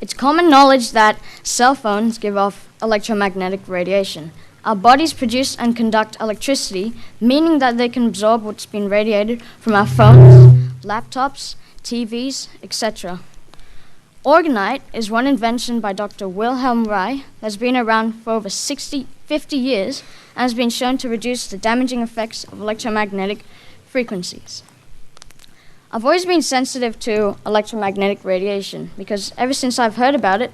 It's common knowledge that cell phones give off electromagnetic radiation. Our bodies produce and conduct electricity, meaning that they can absorb what's been radiated from our phones, laptops, TVs, etc. Orgonite is one invention by Dr. Wilhelm Reich that's been around for over 50 years and has been shown to reduce the damaging effects of electromagnetic frequencies. I've always been sensitive to electromagnetic radiation because ever since I've heard about it,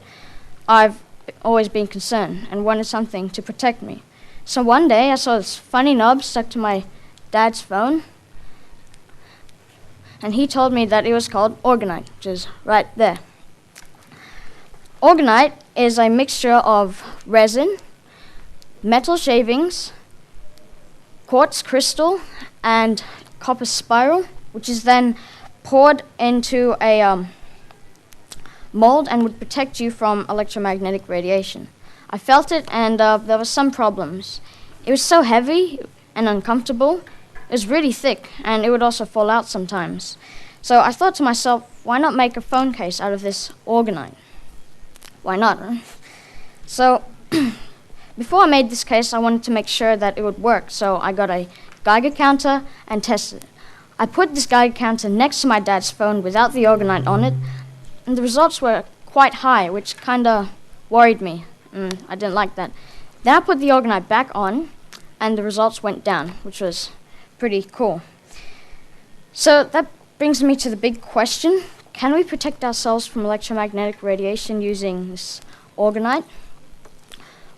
I've always been concerned and wanted something to protect me. So one day I saw this funny knob stuck to my dad's phone, and he told me that it was called orgonite, which is right there. Orgonite is a mixture of resin, metal shavings, quartz crystal, and copper spiral, which is then poured into a mold and would protect you from electromagnetic radiation. I felt it, and there were some problems. It was so heavy and uncomfortable. It was really thick, and it would also fall out sometimes. So I thought to myself, why not make a phone case out of this orgonite? Why not? Huh? So before I made this case, I wanted to make sure that it would work. So I got a Geiger counter and tested it. I put this Geiger counter next to my dad's phone without the orgonite on it, and the results were quite high, which kind of worried me. I didn't like that. Then I put the orgonite back on, and the results went down, which was pretty cool. So that brings me to the big question. Can we protect ourselves from electromagnetic radiation using this orgonite?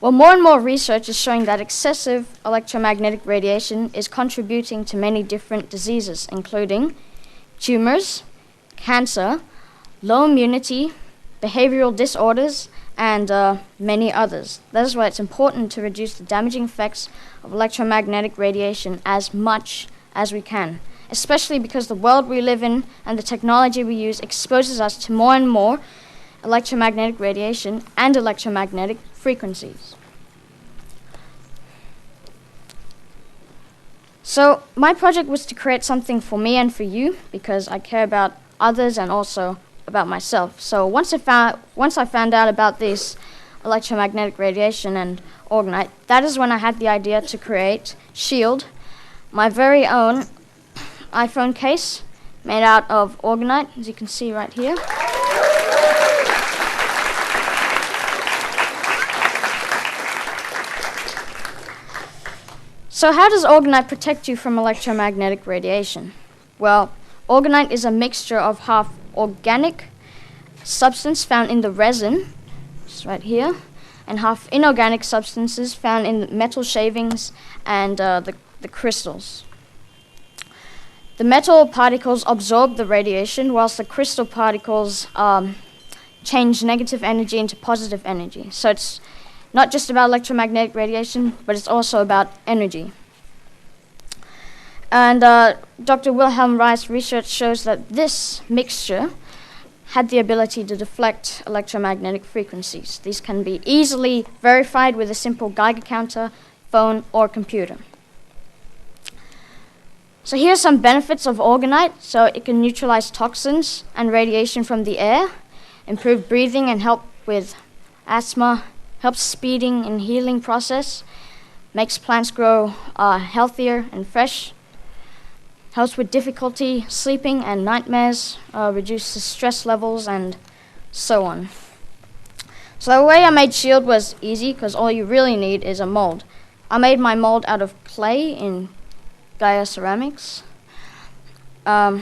Well, more and more research is showing that excessive electromagnetic radiation is contributing to many different diseases, including tumors, cancer, low immunity, behavioral disorders, and many others. That is why it's important to reduce the damaging effects of electromagnetic radiation as much as we can, especially because the world we live in and the technology we use exposes us to more and more electromagnetic radiation and electromagnetic frequencies. So my project was to create something for me and for you because I care about others and also about myself. So once I found out about this electromagnetic radiation and orgonite, that is when I had the idea to create Shield, my very own iPhone case made out of orgonite, as you can see right here. So how does orgonite protect you from electromagnetic radiation? Well, orgonite is a mixture of half organic substance found in the resin, just right here, and half inorganic substances found in the metal shavings and the crystals. The metal particles absorb the radiation, whilst the crystal particles change negative energy into positive energy. So it's not just about electromagnetic radiation, but it's also about energy. And Dr. Wilhelm Reich's research shows that this mixture had the ability to deflect electromagnetic frequencies. These can be easily verified with a simple Geiger counter, phone, or computer. So here are some benefits of orgonite. So it can neutralize toxins and radiation from the air, improve breathing and help with asthma, helps speeding and healing process, makes plants grow healthier and fresh, helps with difficulty sleeping and nightmares, reduces stress levels, and so on. So the way I made Shield was easy because all you really need is a mold. I made my mold out of clay in Gaia Ceramics. So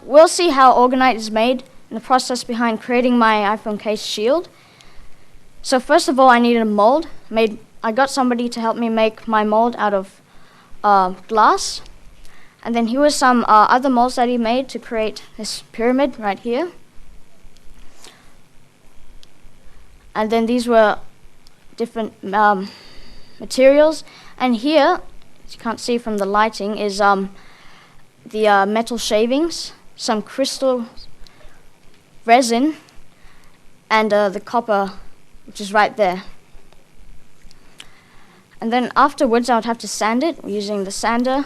we'll see how orgonite is made and the process behind creating my iPhone case Shield. So first of all, I needed a mold. I got somebody to help me make my mold out of glass. And then here were some other molds that he made to create this pyramid right here. And then these were different materials. And here, as you can't see from the lighting, is the metal shavings, some crystal resin, and the copper, which is right there. And then afterwards, I would have to sand it using the sander.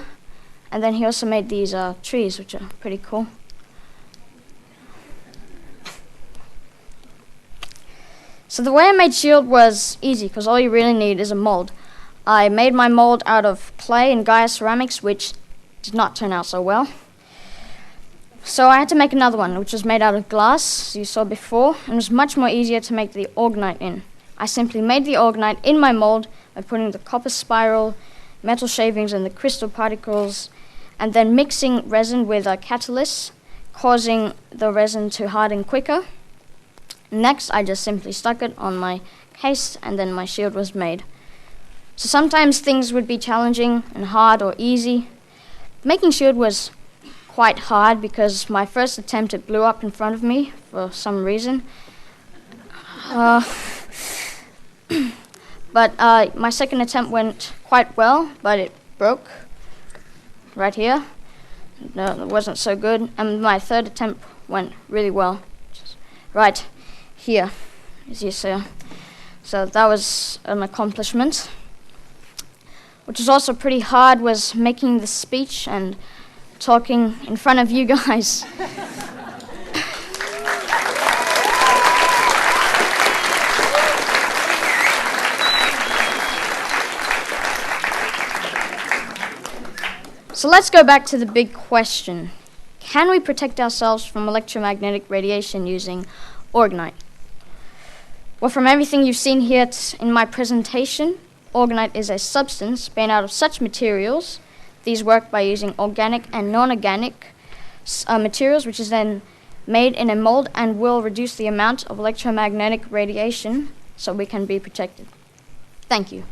And then he also made these trees, which are pretty cool. So the way I made shield was easy, because all you really need is a mold. I made my mold out of clay and Gaia ceramics, which did not turn out so well. So I had to make another one, which was made out of glass, as you saw before, and it was much more easier to make the orgonite in. I simply made the orgonite in my mold by putting the copper spiral, metal shavings, and the crystal particles, and then mixing resin with a catalyst, causing the resin to harden quicker. Next, I just simply stuck it on my case, and then my shield was made. So sometimes things would be challenging and hard or easy. Making shield was quite hard because my first attempt it blew up in front of me for some reason. But my second attempt went quite well, but it broke right here. No, it wasn't so good. And my third attempt went really well, just right here, as you see. So that was an accomplishment. Which was also pretty hard was making the speech and talking in front of you guys. So let's go back to the big question. Can we protect ourselves from electromagnetic radiation using orgonite? Well, from everything you've seen here in my presentation, orgonite is a substance made out of such materials. These work by using organic and non-organic materials, which is then made in a mold and will reduce the amount of electromagnetic radiation so we can be protected. Thank you.